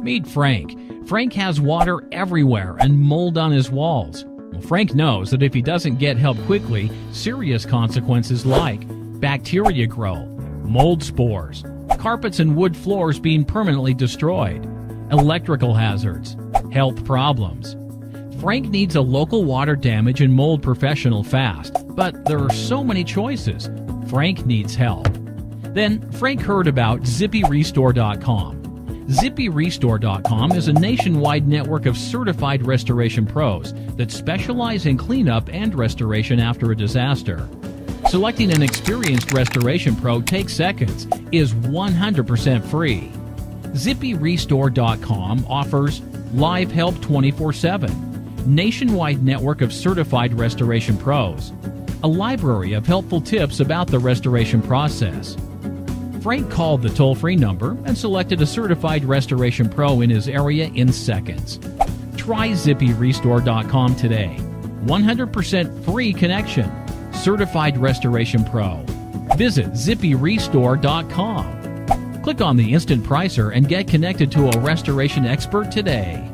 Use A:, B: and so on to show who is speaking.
A: Meet Frank. Frank has water everywhere and mold on his walls. Well, Frank knows that if he doesn't get help quickly, serious consequences like bacteria grow, mold spores, carpets and wood floors being permanently destroyed, electrical hazards, health problems. Frank needs a local water damage and mold professional fast, but there are so many choices. Frank needs help. Then Frank heard about ZippyRestore.com. ZippyRestore.com is a nationwide network of certified restoration pros that specialize in cleanup and restoration after a disaster. Selecting an experienced restoration pro takes seconds, is 100% free. ZippyRestore.com offers live help 24/7, nationwide network of certified restoration pros, a library of helpful tips about the restoration process. Frank called the toll-free number and selected a certified restoration pro in his area in seconds. Try ZippyRestore.com today. 100% free connection. Certified Restoration Pro. Visit ZippyRestore.com. Click on the instant pricer and get connected to a restoration expert today.